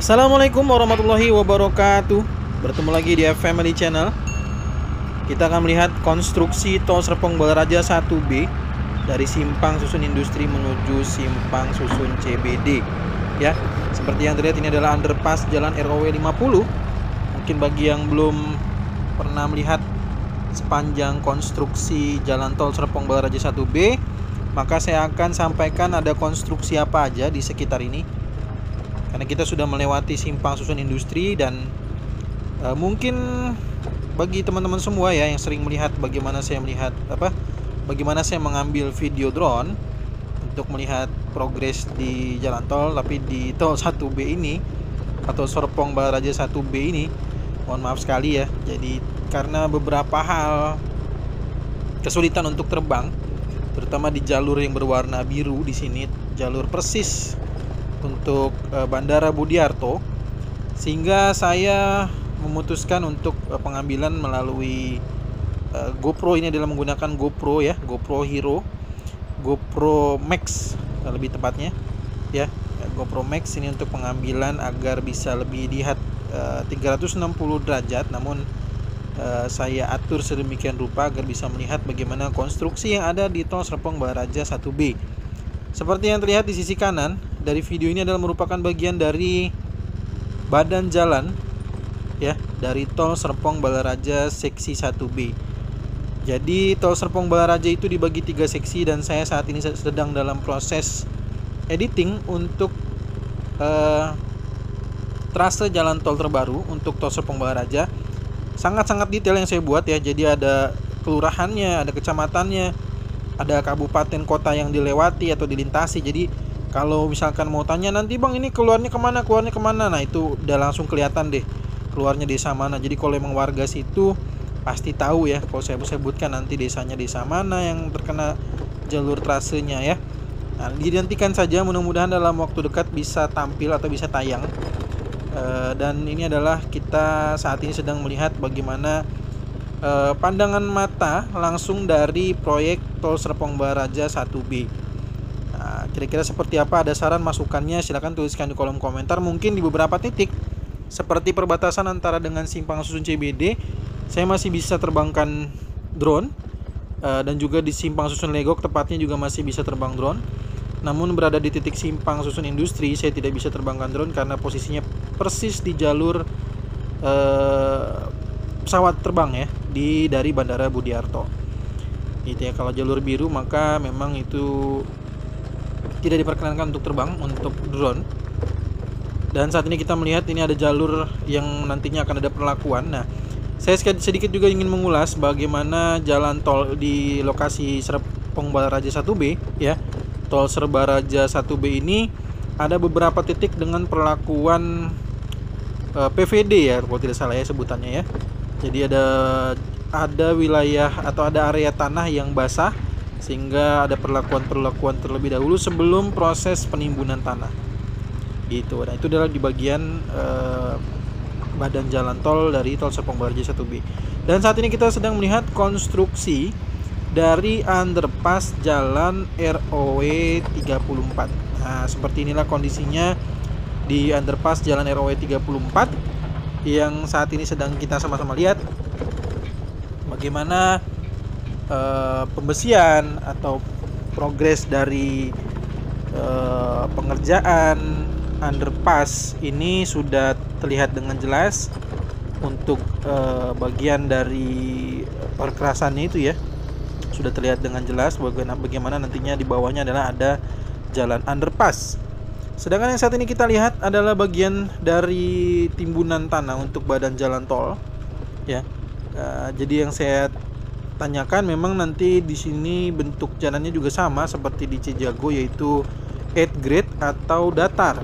Assalamualaikum warahmatullahi wabarakatuh. Bertemu lagi di Family Channel. Kita akan melihat konstruksi Tol Serpong Balaraja 1B dari Simpang Susun Industri menuju Simpang Susun CBD. Ya, seperti yang terlihat ini adalah underpass Jalan ROW 50. Mungkin bagi yang belum pernah melihat sepanjang konstruksi Jalan Tol Serpong Balaraja 1B, maka saya akan sampaikan ada konstruksi apa aja di sekitar ini. Karena kita sudah melewati Simpang Susun Industri dan mungkin bagi teman-teman semua ya yang sering melihat bagaimana saya mengambil video drone untuk melihat progres di jalan tol, tapi di tol 1B ini atau Serpong Balaraja 1B ini, mohon maaf sekali ya. Jadi karena beberapa hal kesulitan untuk terbang, terutama di jalur yang berwarna biru di sini, jalur persis untuk Bandara Budiarto, sehingga saya memutuskan untuk pengambilan melalui GoPro. Ini adalah menggunakan GoPro ya, GoPro Hero, GoPro Max lebih tepatnya ya, GoPro Max ini untuk pengambilan agar bisa lebih lihat 360 derajat, namun saya atur sedemikian rupa agar bisa melihat bagaimana konstruksi yang ada di Tol Serpong Balaraja 1B. Seperti yang terlihat di sisi kanan dari video ini adalah merupakan bagian dari badan jalan ya, dari Tol Serpong Balaraja seksi 1B. Jadi Tol Serpong Balaraja itu dibagi 3 seksi dan saya saat ini sedang dalam proses editing untuk trase jalan tol terbaru untuk Tol Serpong Balaraja. Sangat-sangat detail yang saya buat ya. Jadi ada kelurahannya, ada kecamatannya, ada kabupaten kota yang dilewati atau dilintasi. Jadi kalau misalkan mau tanya nanti bang ini keluarnya kemana, nah itu udah langsung kelihatan deh keluarnya desa mana. Jadi kalau emang warga situ pasti tahu ya kalau saya sebutkan nanti desanya desa mana yang terkena jalur trasenya ya. Nah, dinantikan saja, mudah-mudahan dalam waktu dekat bisa tampil atau bisa tayang. Dan ini adalah kita saat ini sedang melihat bagaimana pandangan mata langsung dari proyek Tol Serpong Balaraja 1B. Nah, kira-kira seperti apa? Ada saran masukannya? Silahkan tuliskan di kolom komentar. Mungkin di beberapa titik seperti perbatasan antara dengan Simpang Susun CBD, saya masih bisa terbangkan drone, dan juga di Simpang Susun Legok tepatnya juga masih bisa terbang drone. Namun berada di titik Simpang Susun Industri saya tidak bisa terbangkan drone karena posisinya persis di jalur pesawat terbang ya, dari Bandara Budiarto. Gitu ya. Kalau jalur biru maka memang itu tidak diperkenankan untuk terbang untuk drone. Dan saat ini kita melihat ini ada jalur yang nantinya akan ada perlakuan. Nah, saya sedikit juga ingin mengulas bagaimana jalan tol di lokasi Serpong Balaraja 1B ya. Tol Serbaraja 1B ini ada beberapa titik dengan perlakuan PVD ya, kalau tidak salah ya sebutannya ya. Jadi ada wilayah atau ada area tanah yang basah, sehingga ada perlakuan terlebih dahulu sebelum proses penimbunan tanah. Gitu. Nah, itu adalah di bagian badan jalan tol dari Tol Serpong Balaraja 1B. Dan saat ini kita sedang melihat konstruksi dari underpass Jalan ROW 34. Nah, seperti inilah kondisinya di underpass Jalan ROW 34 yang saat ini sedang kita sama-sama lihat bagaimana pembesian atau progres dari pengerjaan underpass ini sudah terlihat dengan jelas untuk bagian dari perkerasannya itu ya, sudah terlihat dengan jelas bagaimana nantinya di bawahnya adalah ada jalan underpass. Sedangkan yang saat ini kita lihat adalah bagian dari timbunan tanah untuk badan jalan tol ya. Jadi yang saya tanyakan memang nanti di sini bentuk jalannya juga sama seperti di Cijago, yaitu 8 grade atau datar,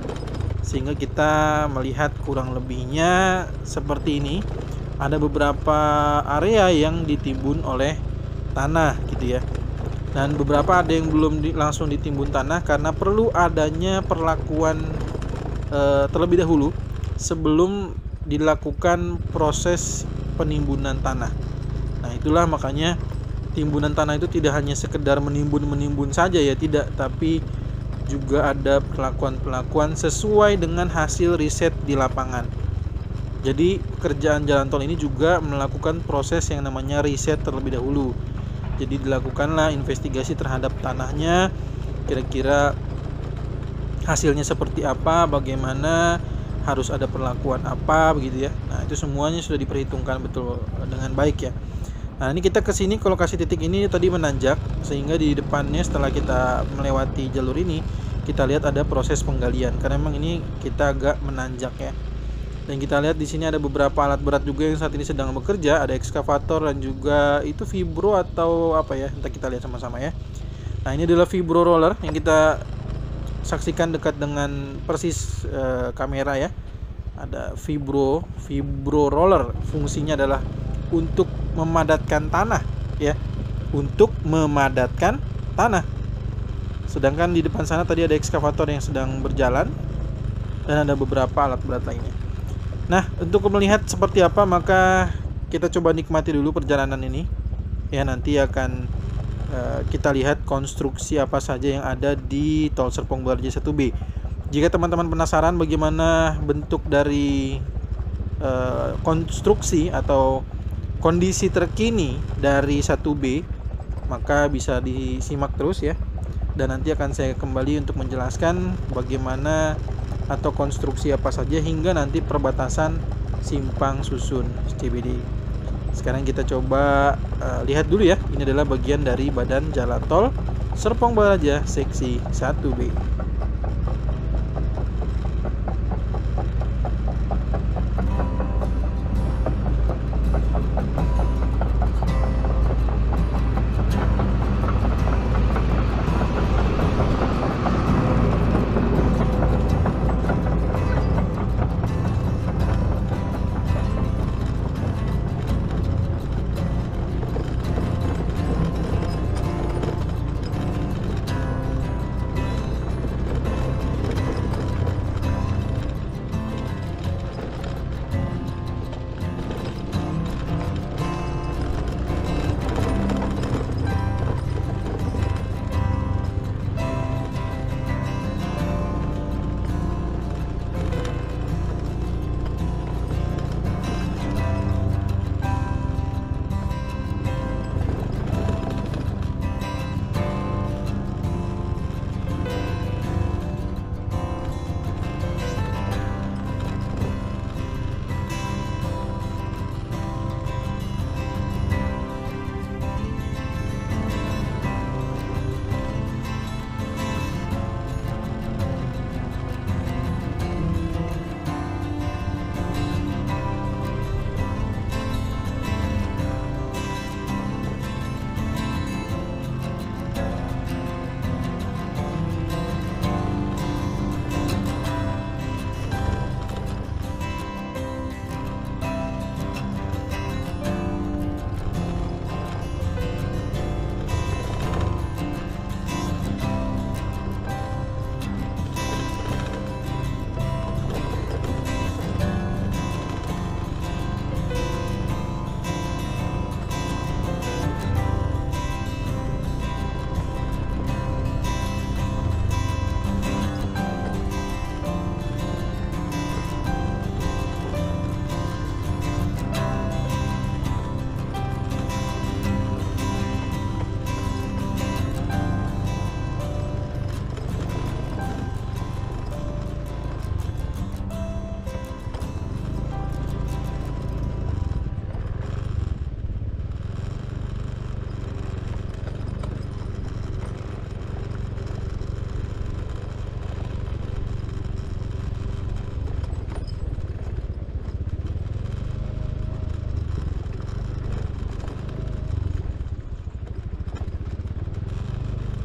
sehingga kita melihat kurang lebihnya seperti ini. Ada beberapa area yang ditimbun oleh tanah gitu ya, dan beberapa ada yang belum langsung ditimbun tanah karena perlu adanya perlakuan terlebih dahulu sebelum dilakukan proses penimbunan tanah. Nah, itulah makanya timbunan tanah itu tidak hanya sekedar menimbun saja ya, tidak, tapi juga ada perlakuan-perlakuan sesuai dengan hasil riset di lapangan. Jadi pekerjaan jalan tol ini juga melakukan proses yang namanya riset terlebih dahulu. Jadi dilakukanlah investigasi terhadap tanahnya, kira-kira hasilnya seperti apa, bagaimana, harus ada perlakuan apa begitu ya. Nah, itu semuanya sudah diperhitungkan betul dengan baik ya. Nah, ini kita ke sini, ke lokasi titik ini tadi menanjak, sehingga di depannya setelah kita melewati jalur ini, kita lihat ada proses penggalian. Karena memang ini kita agak menanjak ya. Dan kita lihat di sini ada beberapa alat berat juga yang saat ini sedang bekerja, ada ekskavator dan juga itu vibro atau apa ya, nanti kita lihat sama-sama ya. Nah, ini adalah vibro roller yang kita saksikan dekat dengan persis kamera ya. Ada vibro roller, fungsinya adalah untuk memadatkan tanah ya, untuk memadatkan tanah. Sedangkan di depan sana tadi ada ekskavator yang sedang berjalan dan ada beberapa alat berat lainnya. Nah, untuk melihat seperti apa maka kita coba nikmati dulu perjalanan ini ya. Nanti akan kita lihat konstruksi apa saja yang ada di Tol Serpong Baraja 1B. Jika teman-teman penasaran bagaimana bentuk dari konstruksi atau kondisi terkini dari 1B, maka bisa disimak terus ya. Dan nanti akan saya kembali untuk menjelaskan bagaimana atau konstruksi apa saja hingga nanti perbatasan Simpang Susun CBD. Sekarang kita coba lihat dulu ya. Ini adalah bagian dari badan jalan tol Serpong Baraja seksi 1B.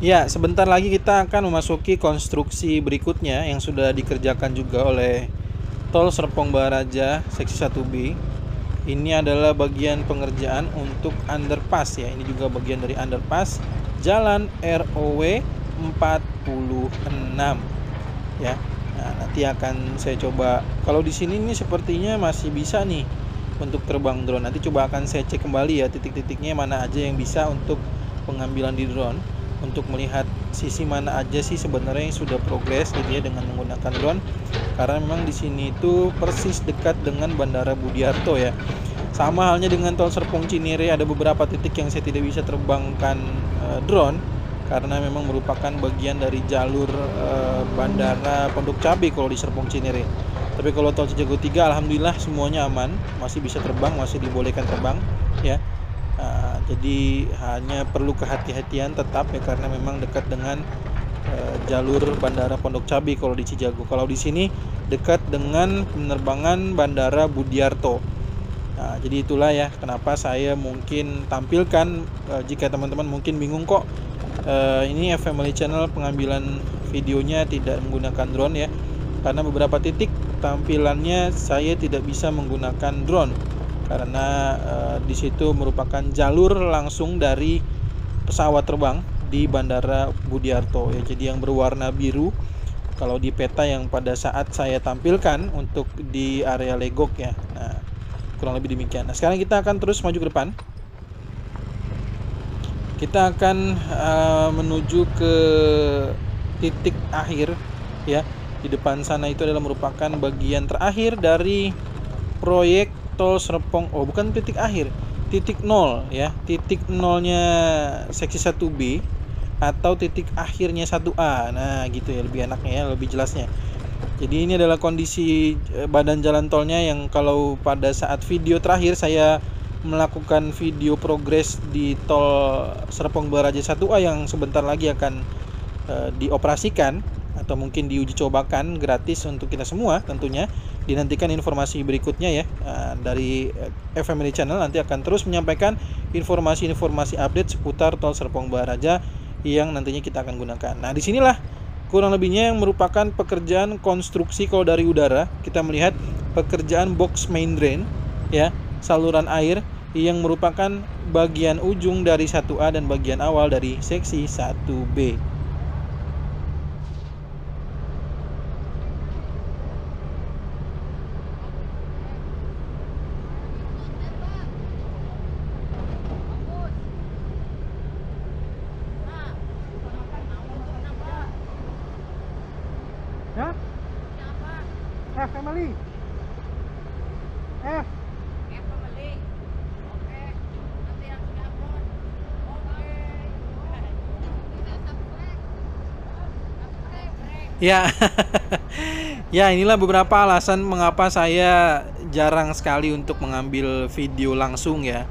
Ya, sebentar lagi kita akan memasuki konstruksi berikutnya yang sudah dikerjakan juga oleh Tol Serpong Baraja seksi 1B. Ini adalah bagian pengerjaan untuk underpass ya. Ini juga bagian dari underpass Jalan ROW 46 ya. Nah, nanti akan saya coba. Kalau di sini nih sepertinya masih bisa nih untuk terbang drone. Nanti coba akan saya cek kembali ya titik-titiknya mana aja yang bisa untuk pengambilan di drone. untuk melihat sisi mana aja sih sebenarnya yang sudah progres gitu ya dengan menggunakan drone. Karena memang di sini itu persis dekat dengan Bandara Budiarto ya. Sama halnya dengan Tol Serpong Cinere, ada beberapa titik yang saya tidak bisa terbangkan drone karena memang merupakan bagian dari jalur Bandara Pondok Cabe kalau di Serpong Cinere. Tapi kalau Tol Cijago 3 alhamdulillah semuanya aman, masih bisa terbang, masih dibolehkan terbang ya. Jadi hanya perlu kehati-hatian tetap ya, karena memang dekat dengan jalur Bandara Pondok Cabe kalau di Cijago. Kalau di sini dekat dengan penerbangan Bandara Budiarto. Nah, jadi itulah ya kenapa saya mungkin tampilkan, jika teman-teman mungkin bingung kok ini Family Channel pengambilan videonya tidak menggunakan drone ya. Karena beberapa titik tampilannya saya tidak bisa menggunakan drone karena di situ merupakan jalur langsung dari pesawat terbang di Bandara Budiarto ya. Jadi yang berwarna biru kalau di peta yang pada saat saya tampilkan untuk di area Legok ya. Nah, kurang lebih demikian. Nah, sekarang kita akan terus maju ke depan. Kita akan menuju ke titik akhir ya. Di depan sana itu adalah merupakan bagian terakhir dari proyek Tol Serpong. Oh, bukan titik akhir, titik 0 ya. Titik 0-nya seksi 1B atau titik akhirnya 1A. Nah, gitu ya, lebih enaknya ya, lebih jelasnya. Jadi ini adalah kondisi badan jalan tolnya yang kalau pada saat video terakhir saya melakukan video progres di Tol Serpong Baraja 1A yang sebentar lagi akan dioperasikan atau mungkin diuji cobakan gratis untuk kita semua tentunya. Dinantikan informasi berikutnya ya dari FMLI Channel, nanti akan terus menyampaikan informasi-informasi update seputar Tol Serpong Baraja yang nantinya kita akan gunakan. Nah, disinilah kurang lebihnya yang merupakan pekerjaan konstruksi. Kalau dari udara kita melihat pekerjaan box main drain ya, saluran air yang merupakan bagian ujung dari 1A dan bagian awal dari seksi 1B. Ya? Family. Family. Oke. Nanti yang sudah upload. Oke. Ya. Ya, inilah beberapa alasan mengapa saya jarang sekali untuk mengambil video langsung ya.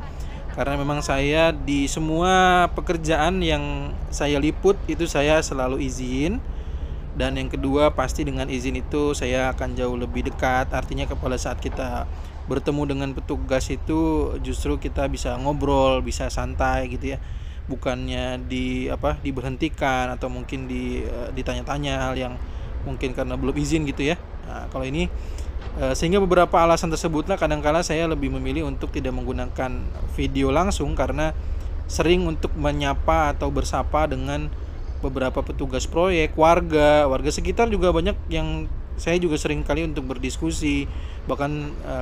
Karena memang saya di semua pekerjaan yang saya liput itu saya selalu izin. Dan yang kedua, pasti dengan izin itu saya akan jauh lebih dekat. Artinya pada saat kita bertemu dengan petugas itu justru kita bisa ngobrol, bisa santai gitu ya. Bukannya diberhentikan atau mungkin ditanya-tanya hal yang mungkin karena belum izin gitu ya. Nah, kalau ini sehingga beberapa alasan tersebutlah kadang-kala saya lebih memilih untuk tidak menggunakan video langsung, karena sering untuk menyapa atau bersapa dengan beberapa petugas proyek, warga sekitar juga banyak yang saya juga sering kali untuk berdiskusi. Bahkan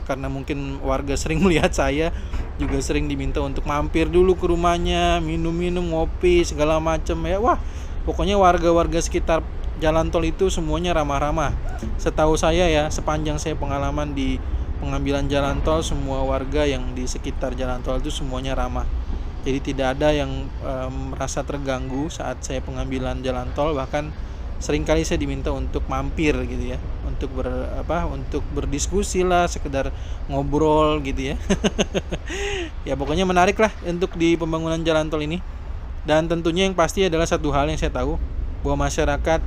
karena mungkin warga sering melihat saya, juga sering diminta untuk mampir dulu ke rumahnya, minum-minum, ngopi, segala macam ya. Wah, pokoknya warga-warga sekitar jalan tol itu semuanya ramah-ramah. Setahu saya ya, sepanjang saya pengalaman di pengambilan jalan tol, semua warga yang di sekitar jalan tol itu semuanya ramah. Jadi tidak ada yang merasa terganggu saat saya pengambilan jalan tol. Bahkan seringkali saya diminta untuk mampir gitu ya, untuk untuk berdiskusi lah, sekedar ngobrol gitu ya. Ya pokoknya menarik lah untuk di pembangunan jalan tol ini. Dan tentunya yang pasti adalah satu hal yang saya tahu, bahwa masyarakat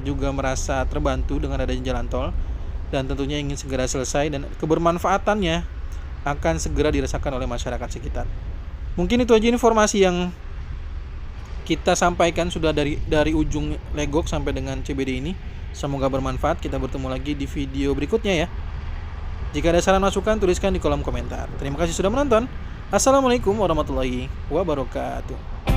juga merasa terbantu dengan adanya jalan tol, dan tentunya ingin segera selesai dan kebermanfaatannya akan segera dirasakan oleh masyarakat sekitar. Mungkin itu aja informasi yang kita sampaikan sudah dari ujung Legok sampai dengan CBD ini. Semoga bermanfaat. Kita bertemu lagi di video berikutnya ya. Jika ada saran masukan, tuliskan di kolom komentar. Terima kasih sudah menonton. Assalamualaikum warahmatullahi wabarakatuh.